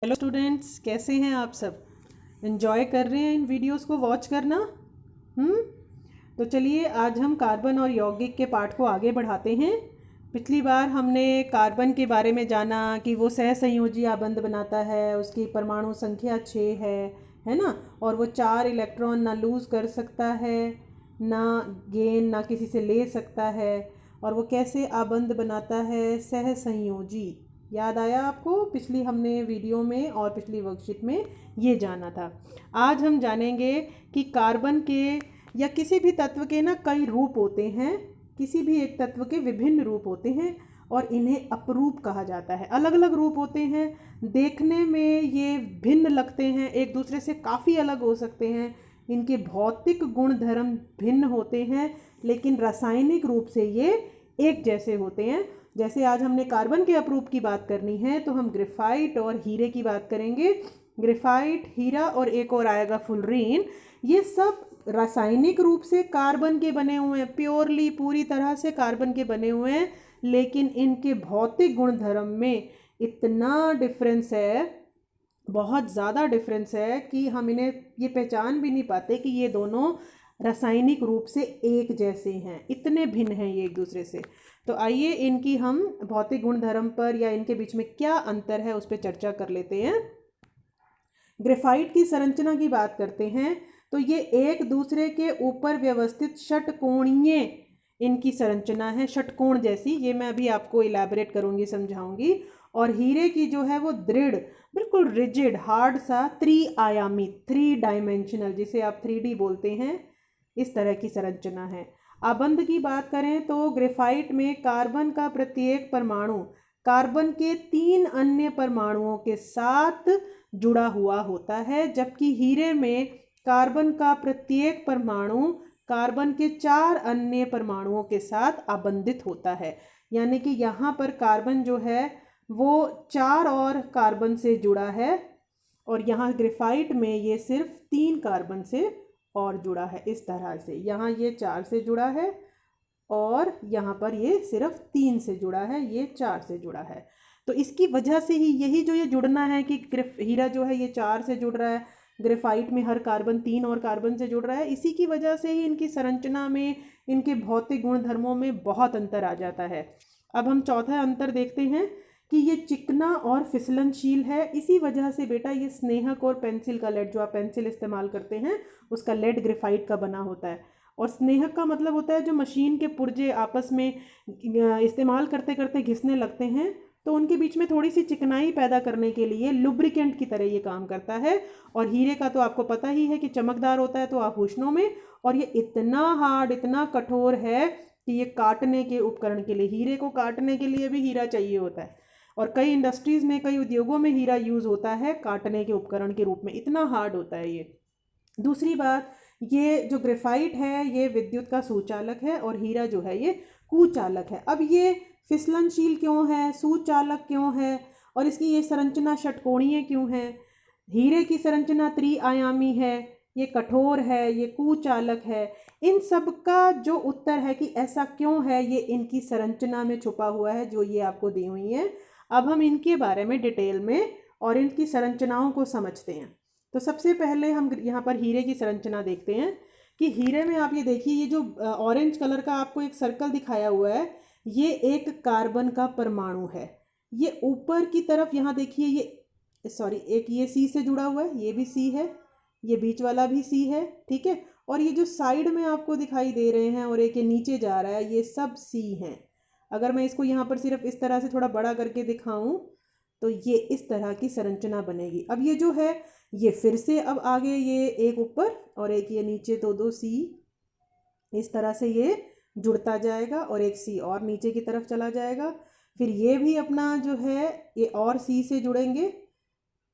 Hello students, कैसे हैं आप सब? एंजॉय कर रहे हैं इन वीडियोस को वॉच करना? हम्म। तो चलिए आज हम कार्बन और यौगिक के पाठ को आगे बढ़ाते हैं। पिछली बार हमने कार्बन के बारे में जाना कि वो सहसंयोजी आबंध बनाता है, उसकी परमाणु संख्या 6 है ना। और वो 4 इलेक्ट्रॉन ना लूज़ कर सकता है, ना गेन, ना किसी से ले सकता है। और वो कैसे आबंध बनाता है? सहसंयोजी। याद आया आपको? पिछली हमने वीडियो में और पिछली वर्कशीट में ये जाना था। आज हम जानेंगे कि कार्बन के या किसी भी तत्व के ना कई रूप होते हैं। किसी भी एक तत्व के विभिन्न रूप होते हैं और इन्हें अपरूप कहा जाता है। अलग अलग रूप होते हैं, देखने में ये भिन्न लगते हैं, एक दूसरे से काफ़ी अलग हो सकते हैं। इनके भौतिक गुण धर्म भिन्न होते हैं, लेकिन रासायनिक रूप से ये एक जैसे होते हैं। जैसे आज हमने कार्बन के अपरूप की बात करनी है तो हम ग्रेफाइट और हीरे की बात करेंगे। ग्रेफाइट, हीरा और एक और आएगा फुलरीन। ये सब रासायनिक रूप से कार्बन के बने हुए हैं, प्योरली पूरी तरह से कार्बन के बने हुए हैं, लेकिन इनके भौतिक गुणधर्म में इतना डिफरेंस है, बहुत ज़्यादा डिफरेंस है कि हम इन्हें ये पहचान भी नहीं पाते कि ये दोनों रासायनिक रूप से एक जैसे हैं। इतने भिन्न हैं ये एक दूसरे से। तो आइए इनकी हम भौतिक गुणधर्म पर या इनके बीच में क्या अंतर है उस पर चर्चा कर लेते हैं। ग्रेफाइट की संरचना की बात करते हैं तो ये एक दूसरे के ऊपर व्यवस्थित षटकोणीय इनकी संरचना है, षटकोण जैसी। ये मैं अभी आपको इलैबोरेट करूंगी, समझाऊंगी। और हीरे की जो है वो दृढ़, बिल्कुल रिजिड, हार्ड सा, त्रिआयामी, 3 डायमेंशनल, जिसे आप 3D बोलते हैं, इस तरह की संरचना है। आबंध की बात करें तो ग्रेफाइट में कार्बन का प्रत्येक परमाणु कार्बन के 3 अन्य परमाणुओं के साथ जुड़ा हुआ होता है, जबकि हीरे में कार्बन का प्रत्येक परमाणु कार्बन के 4 अन्य परमाणुओं के साथ आबंधित होता है। यानी कि यहाँ पर कार्बन जो है वो 4 और कार्बन से जुड़ा है, और यहाँ ग्रेफाइट में ये सिर्फ 3 कार्बन से और जुड़ा है। इस तरह से यहाँ ये 4 से जुड़ा है और यहाँ पर ये सिर्फ 3 से जुड़ा है, ये 4 से जुड़ा है। तो इसकी वजह से ही यही जो ये जुड़ना है कि हीरा जो है ये 4 से जुड़ रहा है, ग्रेफाइट में हर कार्बन 3 और कार्बन से जुड़ रहा है। इसी की वजह से ही इनकी संरचना में, इनके भौतिक गुणधर्मों में बहुत अंतर आ जाता है। अब हम चौथा अंतर देखते हैं कि ये चिकना और फिसलनशील है। इसी वजह से बेटा ये स्नेहक और पेंसिल का लेड, जो आप पेंसिल इस्तेमाल करते हैं उसका लेड ग्रेफाइट का बना होता है। और स्नेहक का मतलब होता है जो मशीन के पुर्जे आपस में इस्तेमाल करते करते घिसने लगते हैं, तो उनके बीच में थोड़ी सी चिकनाई पैदा करने के लिए लुब्रिकेंट की तरह ये काम करता है। और हीरे का तो आपको पता ही है कि चमकदार होता है तो आभूषणों में, और ये इतना हार्ड, इतना कठोर है कि ये काटने के उपकरण के लिए, हीरे को काटने के लिए भी हीरा चाहिए होता है। और कई इंडस्ट्रीज़ में, कई उद्योगों में हीरा यूज़ होता है काटने के उपकरण के रूप में, इतना हार्ड होता है ये। दूसरी बात, ये जो ग्रेफाइट है ये विद्युत का सुचालक है और हीरा जो है ये कुचालक है। अब ये फिसलनशील क्यों है, सुचालक क्यों है, और इसकी ये संरचना षटकोणीय क्यों है? हीरे की संरचना त्रिआयामी है, ये कठोर है, ये कुचालक है। इन सब का जो उत्तर है कि ऐसा क्यों है, ये इनकी संरचना में छुपा हुआ है जो ये आपको दी हुई है। अब हम इनके बारे में डिटेल में और इनकी संरचनाओं को समझते हैं। तो सबसे पहले हम यहाँ पर हीरे की संरचना देखते हैं कि हीरे में आप ये देखिए, ये जो ऑरेंज कलर का आपको एक सर्कल दिखाया हुआ है, ये एक कार्बन का परमाणु है। ये ऊपर की तरफ यहाँ देखिए, ये सॉरी, एक ये सी से जुड़ा हुआ है, ये भी सी है, ये बीच वाला भी सी है, ठीक है। और ये जो साइड में आपको दिखाई दे रहे हैं और एक ये नीचे जा रहा है, ये सब सी हैं। अगर मैं इसको यहाँ पर सिर्फ इस तरह से थोड़ा बड़ा करके दिखाऊं तो ये इस तरह की संरचना बनेगी। अब ये जो है ये फिर से अब आगे ये एक ऊपर और एक ये नीचे, दो दो सी, इस तरह से ये जुड़ता जाएगा और एक सी और नीचे की तरफ चला जाएगा। फिर ये भी अपना जो है ये और सी से जुड़ेंगे,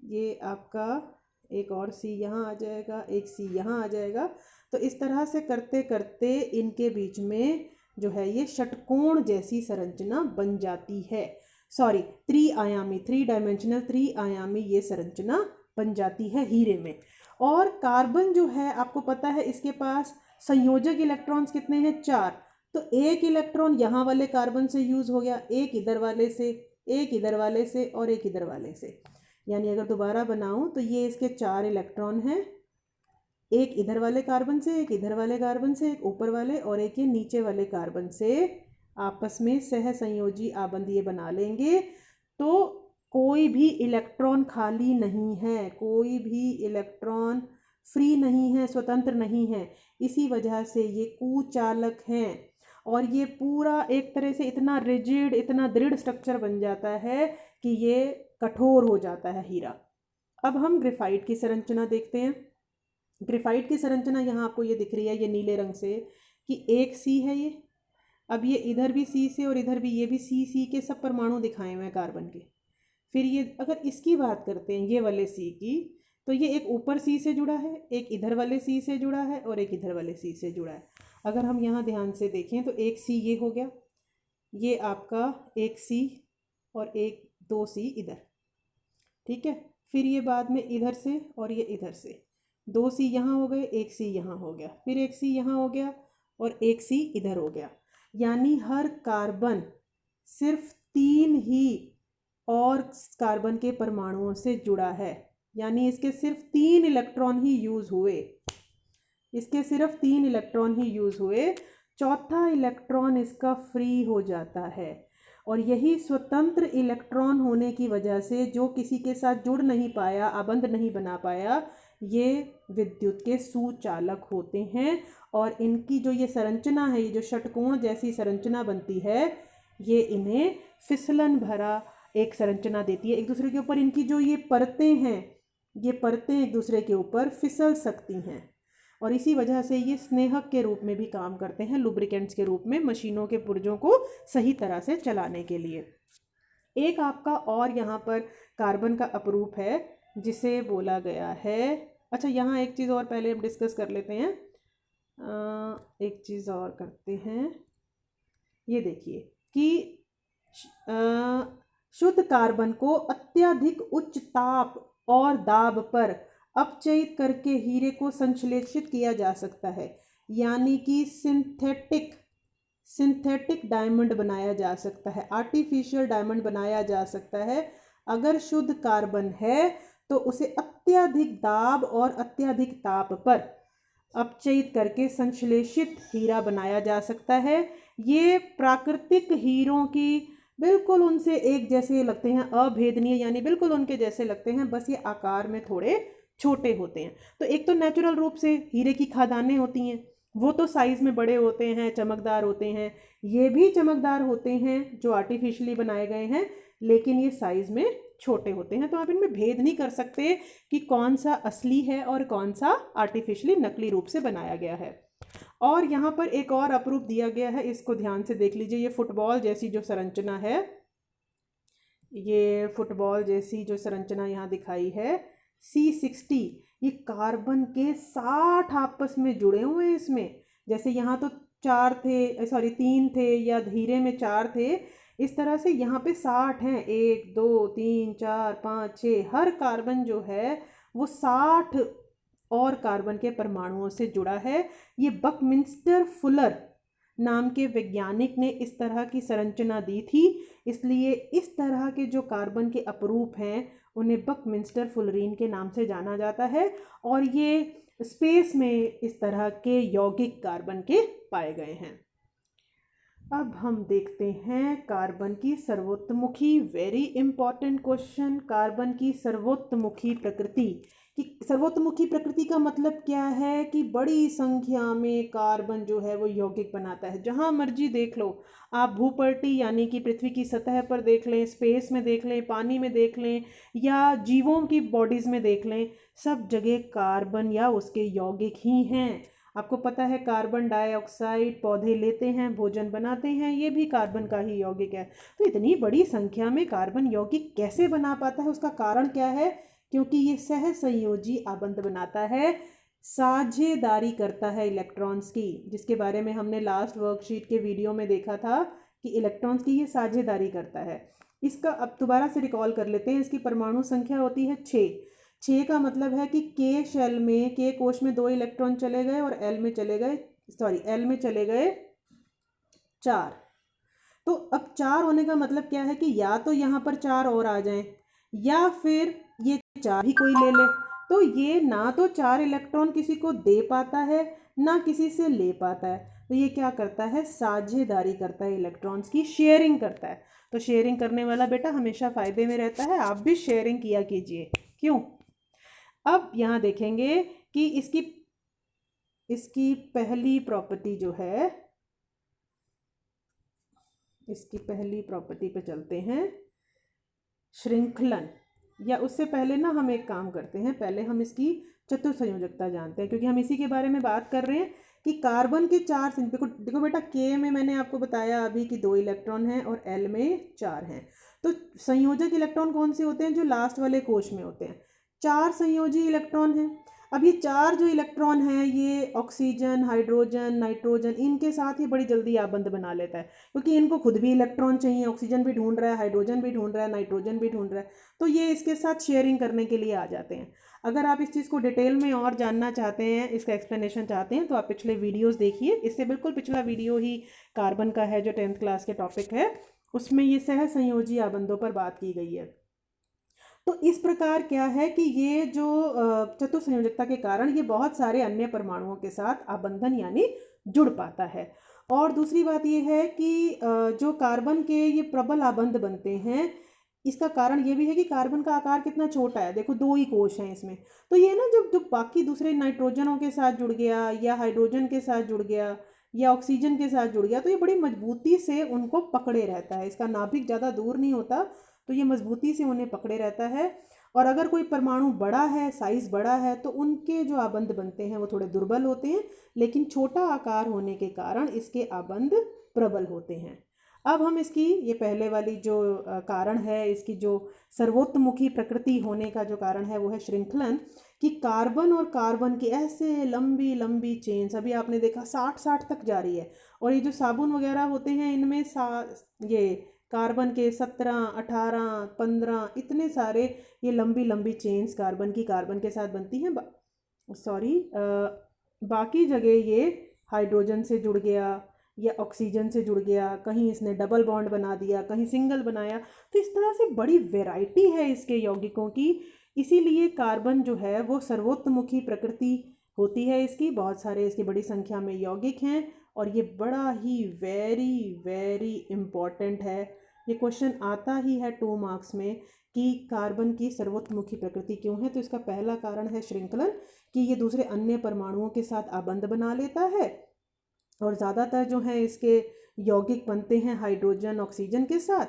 ये आपका एक और सी यहाँ आ जाएगा, एक सी यहाँ आ जाएगा। तो इस तरह से करते करते इनके बीच में जो है ये षटकोण जैसी संरचना बन जाती है। सॉरी, त्रिआयामी, 3 डायमेंशनल, त्रिआयामी ये संरचना बन जाती है हीरे में। और कार्बन जो है आपको पता है इसके पास संयोजक इलेक्ट्रॉन्स कितने हैं? 4। तो एक इलेक्ट्रॉन यहाँ वाले कार्बन से यूज हो गया, एक इधर वाले से, एक इधर वाले से और एक इधर वाले से। यानी अगर दोबारा बनाऊं तो ये इसके 4 इलेक्ट्रॉन हैं, एक इधर वाले कार्बन से, एक इधर वाले कार्बन से, एक ऊपर वाले और एक ये नीचे वाले कार्बन से आपस में सह संयोजी आबंध ये बना लेंगे। तो कोई भी इलेक्ट्रॉन खाली नहीं है, कोई भी इलेक्ट्रॉन फ्री नहीं है, स्वतंत्र नहीं है। इसी वजह से ये कुचालक हैं और ये पूरा एक तरह से इतना रिजिड, इतना दृढ़ स्ट्रक्चर बन जाता है कि ये कठोर हो जाता है हीरा। अब हम ग्रेफाइट की संरचना देखते हैं। ग्रेफाइट की संरचना यहाँ आपको ये दिख रही है, ये नीले रंग से, कि एक सी है ये। अब ये इधर भी सी से और इधर भी, ये भी सी के सब परमाणु दिखाए हुए हैं कार्बन के। फिर ये अगर इसकी बात करते हैं ये वाले सी की, तो ये एक ऊपर सी से जुड़ा है, एक इधर वाले सी से जुड़ा है और एक इधर वाले सी से जुड़ा है। अगर हम यहाँ ध्यान से देखें तो एक सी ये हो गया, ये आपका एक सी और एक 2 सी इधर, ठीक है। फिर ये बाद में इधर से और ये इधर से 2 सी यहाँ हो गए, एक सी यहाँ हो गया, फिर एक सी यहाँ हो गया और एक सी इधर हो गया। यानी हर कार्बन सिर्फ 3 ही और कार्बन के परमाणुओं से जुड़ा है, यानी इसके सिर्फ 3 इलेक्ट्रॉन ही यूज हुए, इसके सिर्फ 3 इलेक्ट्रॉन ही यूज हुए, चौथा इलेक्ट्रॉन इसका फ्री हो जाता है। और यही स्वतंत्र इलेक्ट्रॉन होने की वजह से, जो किसी के साथ जुड़ नहीं पाया, आबंध नहीं बना पाया, ये विद्युत के सुचालक होते हैं। और इनकी जो ये संरचना है, ये जो षटकोण जैसी संरचना बनती है, ये इन्हें फिसलन भरा एक संरचना देती है। एक दूसरे के ऊपर इनकी जो ये परतें हैं, ये परतें एक दूसरे के ऊपर फिसल सकती हैं और इसी वजह से ये स्नेहक के रूप में भी काम करते हैं, लुब्रिकेंट्स के रूप में, मशीनों के पुर्जों को सही तरह से चलाने के लिए। एक आपका और यहाँ पर कार्बन का अपरूप है जिसे बोला गया है, अच्छा यहाँ एक चीज़ और पहले हम डिस्कस कर लेते हैं, एक चीज़ और करते हैं। ये देखिए कि शुद्ध कार्बन को अत्यधिक उच्च ताप और दाब पर अपचयित करके हीरे को संश्लेषित किया जा सकता है, यानी कि सिंथेटिक डायमंड बनाया जा सकता है, आर्टिफिशियल डायमंड बनाया जा सकता है। अगर शुद्ध कार्बन है तो उसे अत्यधिक दाब और अत्यधिक ताप पर अपचयित करके संश्लेषित हीरा बनाया जा सकता है। ये प्राकृतिक हीरों की बिल्कुल उनसे एक जैसे लगते हैं, अभेदनीय, यानी बिल्कुल उनके जैसे लगते हैं, बस ये आकार में थोड़े छोटे होते हैं। तो एक तो नेचुरल रूप से हीरे की खादानें होती हैं, वो तो साइज़ में बड़े होते हैं, चमकदार होते हैं। ये भी चमकदार होते हैं जो आर्टिफिशियली बनाए गए हैं, लेकिन ये साइज़ में छोटे होते हैं। तो आप इनमें भेद नहीं कर सकते कि कौन सा असली है और कौन सा आर्टिफिशियली नकली रूप से बनाया गया है। और यहाँ पर एक और अपरूप दिया गया है, इसको ध्यान से देख लीजिए। ये फुटबॉल जैसी जो संरचना है, ये फुटबॉल जैसी जो संरचना यहाँ दिखाई है C60, ये कार्बन के 60 आपस में जुड़े हुए हैं इसमें। जैसे यहाँ तो 3 थे या हीरे में 4 थे, इस तरह से यहाँ पे 60 हैं, 1 2 3 4 5 6, हर कार्बन जो है वो 60 और कार्बन के परमाणुओं से जुड़ा है। ये बकमिंस्टर फुलर नाम के वैज्ञानिक ने इस तरह की संरचना दी थी, इसलिए इस तरह के जो कार्बन के अपरूप हैं उन्हें बकमिंस्टर फुलरीन के नाम से जाना जाता है। और ये स्पेस में इस तरह के यौगिक कार्बन के पाए गए हैं। अब हम देखते हैं कार्बन की सर्वोत्तमुखी, वेरी इंपॉर्टेंट क्वेश्चन, कार्बन की सर्वोत्तमुखी प्रकृति। कि सर्वोत्तमुखी प्रकृति का मतलब क्या है कि बड़ी संख्या में कार्बन जो है वो यौगिक बनाता है। जहाँ मर्जी देख लो आप, भूपटल यानी कि पृथ्वी की सतह पर देख लें, स्पेस में देख लें, पानी में देख लें या जीवों की बॉडीज़ में देख लें, सब जगह कार्बन या उसके यौगिक ही हैं। आपको पता है कार्बन डाइऑक्साइड पौधे लेते हैं, भोजन बनाते हैं, ये भी कार्बन का ही यौगिक है। तो इतनी बड़ी संख्या में कार्बन यौगिक कैसे बना पाता है, उसका कारण क्या है? क्योंकि ये सह संयोजी आबंध बनाता है, साझेदारी करता है इलेक्ट्रॉन्स की, जिसके बारे में हमने लास्ट वर्कशीट के वीडियो में देखा था कि इलेक्ट्रॉन्स की ये साझेदारी करता है। इसका अब दोबारा से रिकॉल कर लेते हैं। इसकी परमाणु संख्या होती है 6। 6 का मतलब है कि के शेल में, के कोश में 2 इलेक्ट्रॉन चले गए और एल में चले गए 4। तो अब 4 होने का मतलब क्या है कि या तो यहाँ पर 4 और आ जाएं, या फिर ये 4 भी कोई ले ले, तो ये ना तो 4 इलेक्ट्रॉन किसी को दे पाता है ना किसी से ले पाता है। तो ये क्या करता है, साझेदारी करता है, इलेक्ट्रॉन्स की शेयरिंग करता है। तो शेयरिंग करने वाला बेटा हमेशा फ़ायदे में रहता है, आप भी शेयरिंग किया कीजिए। क्यों? अब यहाँ देखेंगे कि इसकी इसकी पहली प्रॉपर्टी जो है, इसकी पहली प्रॉपर्टी पे चलते हैं, श्रृंखलन। या उससे पहले ना हम एक काम करते हैं, पहले हम इसकी चतुर्संयोजकता जानते हैं, क्योंकि हम इसी के बारे में बात कर रहे हैं कि कार्बन के 4 देखो देखो बेटा, के में मैंने आपको बताया अभी कि 2 इलेक्ट्रॉन हैं और एल में 4 हैं। तो संयोजक इलेक्ट्रॉन कौन से होते हैं, जो लास्ट वाले कोश में होते हैं। 4 संयोजी इलेक्ट्रॉन हैं। अब ये 4 जो इलेक्ट्रॉन हैं ये ऑक्सीजन, हाइड्रोजन, नाइट्रोजन, इनके साथ ही बड़ी जल्दी आबंध बना लेता है, क्योंकि इनको खुद भी इलेक्ट्रॉन चाहिए, ऑक्सीजन भी ढूंढ रहा है, हाइड्रोजन भी ढूंढ रहा है, नाइट्रोजन भी ढूंढ रहा है, तो ये इसके साथ शेयरिंग करने के लिए आ जाते हैं। अगर आप इस चीज़ को डिटेल में और जानना चाहते हैं, इसका एक्सप्लेनेशन चाहते हैं, तो आप पिछले वीडियोज़ देखिए। इससे बिल्कुल पिछला वीडियो ही कार्बन का है, जो 10th क्लास के टॉपिक है, उसमें ये सहसंयोजी आबंधों पर बात की गई है। तो इस प्रकार क्या है कि ये जो चतुर्संयोजकता के कारण ये बहुत सारे अन्य परमाणुओं के साथ आबंधन यानी जुड़ पाता है। और दूसरी बात ये है कि जो कार्बन के ये प्रबल आबंध बनते हैं, इसका कारण ये भी है कि कार्बन का आकार कितना छोटा है। देखो 2 ही कोश हैं इसमें, तो ये ना जब जब बाकी दूसरे नाइट्रोजनों के साथ जुड़ गया या हाइड्रोजन के साथ जुड़ गया या ऑक्सीजन के साथ जुड़ गया, तो ये बड़ी मजबूती से उनको पकड़े रहता है। इसका नाभिक ज़्यादा दूर नहीं होता, तो ये मजबूती से उन्हें पकड़े रहता है। और अगर कोई परमाणु बड़ा है, साइज़ बड़ा है, तो उनके जो आबंध बनते हैं वो थोड़े दुर्बल होते हैं, लेकिन छोटा आकार होने के कारण इसके आबंध प्रबल होते हैं। अब हम इसकी ये पहले वाली जो कारण है, इसकी जो सर्वोत्तमुखी प्रकृति होने का जो कारण है वो है श्रृंखलन, कि कार्बन और कार्बन की ऐसे लंबी लंबी चेन्स, अभी आपने देखा 60 तक जा रही है। और ये जो साबुन वगैरह होते हैं इनमें ये कार्बन के 17, 18, 15 इतने सारे ये लंबी लंबी चेन्स कार्बन के साथ बनती हैं। सॉरी, बाकी जगह ये हाइड्रोजन से जुड़ गया या ऑक्सीजन से जुड़ गया, कहीं इसने डबल बॉन्ड बना दिया, कहीं सिंगल बनाया। तो इस तरह से बड़ी वैरायटी है इसके यौगिकों की। इसीलिए कार्बन जो है वो सर्वोत्तमुखी प्रकृति होती है इसकी। बहुत सारे इसकी बड़ी संख्या में यौगिक हैं और ये बड़ा ही वेरी वेरी इम्पॉर्टेंट है। ये क्वेश्चन आता ही है 2 मार्क्स में कि कार्बन की सर्वोत्तमुखी प्रकृति क्यों है। तो इसका पहला कारण है श्रृंखलन, कि ये दूसरे अन्य परमाणुओं के साथ आबंध बना लेता है। और ज़्यादातर जो है इसके यौगिक बनते हैं हाइड्रोजन, ऑक्सीजन के साथ,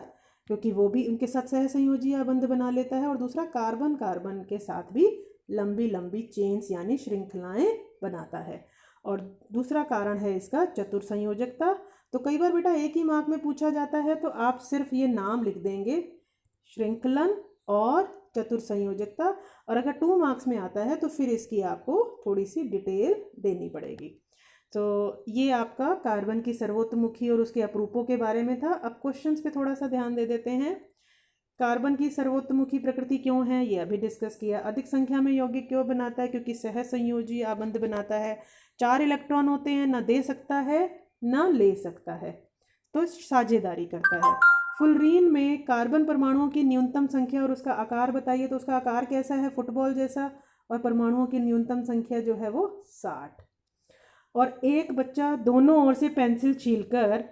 क्योंकि वो भी उनके साथ सहसंयोजी आबंध बना लेता है। और दूसरा, कार्बन कार्बन के साथ भी लंबी लंबी चेन्स यानी श्रृंखलाएं बनाता है। और दूसरा कारण है इसका चतुर्संयोजकता। तो कई बार बेटा एक ही मार्क में पूछा जाता है, तो आप सिर्फ ये नाम लिख देंगे, श्रृंखलन और चतुर्संयोजकता। और अगर 2 मार्क्स में आता है तो फिर इसकी आपको थोड़ी सी डिटेल देनी पड़ेगी। तो ये आपका कार्बन की सर्वोत्तमुखी और उसके अपरूपों के बारे में था। अब क्वेश्चंस पे थोड़ा सा ध्यान दे देते हैं। कार्बन की सर्वोत्तमुखी प्रकृति क्यों है, ये अभी डिस्कस किया। अधिक संख्या में यौगिक क्यों बनाता है, क्योंकि सहसंयोजी आबंध बनाता है। 4 इलेक्ट्रॉन होते हैं, ना दे सकता है ना ले सकता है, तो साझेदारी करता है। फुलरीन में कार्बन परमाणुओं की न्यूनतम संख्या और उसका आकार बताइए। तो उसका आकार कैसा है, फुटबॉल जैसा, और परमाणुओं की न्यूनतम संख्या जो है वो 60। और एक बच्चा दोनों ओर से पेंसिल छीलकर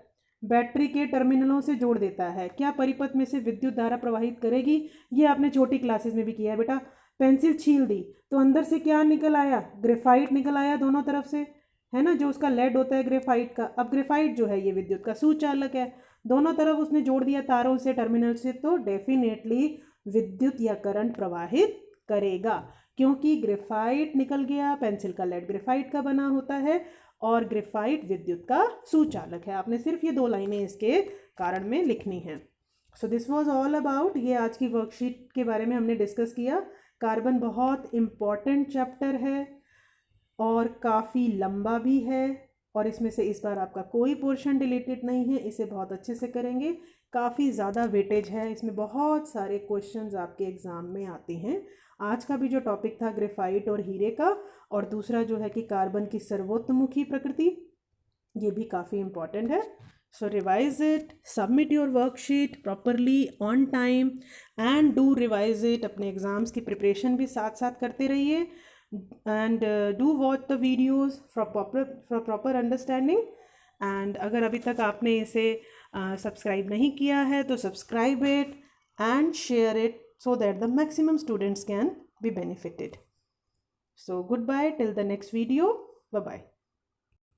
बैटरी के टर्मिनलों से जोड़ देता है, क्या परिपथ में से विद्युत धारा प्रवाहित करेगी। ये आपने छोटी क्लासेस में भी किया है बेटा। पेंसिल छील दी तो अंदर से क्या निकल आया, ग्रेफाइट निकल आया दोनों तरफ से, है ना, जो उसका लेड होता है ग्रेफाइट का। अब ग्रेफाइट जो है ये विद्युत का सुचालक है, दोनों तरफ उसने जोड़ दिया तारों से, टर्मिनल से, तो डेफिनेटली विद्युत या करंट प्रवाहित करेगा, क्योंकि ग्रेफाइट निकल गया, पेंसिल का लेड ग्रेफाइट का बना होता है और ग्रेफाइट विद्युत का सुचालक है। आपने सिर्फ ये 2 लाइनें इसके कारण में लिखनी है। So this was all about, ये आज की वर्कशीट के बारे में हमने डिस्कस किया। कार्बन बहुत इम्पॉर्टेंट चैप्टर है और काफ़ी लंबा भी है, और इसमें से इस बार आपका कोई पोर्शन डिलीटेड नहीं है, इसे बहुत अच्छे से करेंगे। काफ़ी ज़्यादा वेटेज है इसमें, बहुत सारे क्वेश्चंस आपके एग्ज़ाम में आते हैं। आज का भी जो टॉपिक था ग्रेफाइट और हीरे का, और दूसरा जो है कि कार्बन की सर्वोत्तमुखी प्रकृति, ये भी काफ़ी इम्पॉर्टेंट है। So revise it, submit your worksheet properly on time and do revise it. अपने एग्ज़ाम्स की प्रिपरेशन भी साथ साथ करते रहिए and do watch the videos for proper understanding. And अगर अभी तक आपने इसे सब्सक्राइब नहीं किया है तो subscribe it and share it so that the maximum students can be benefited. So goodbye till the next video. Bye bye.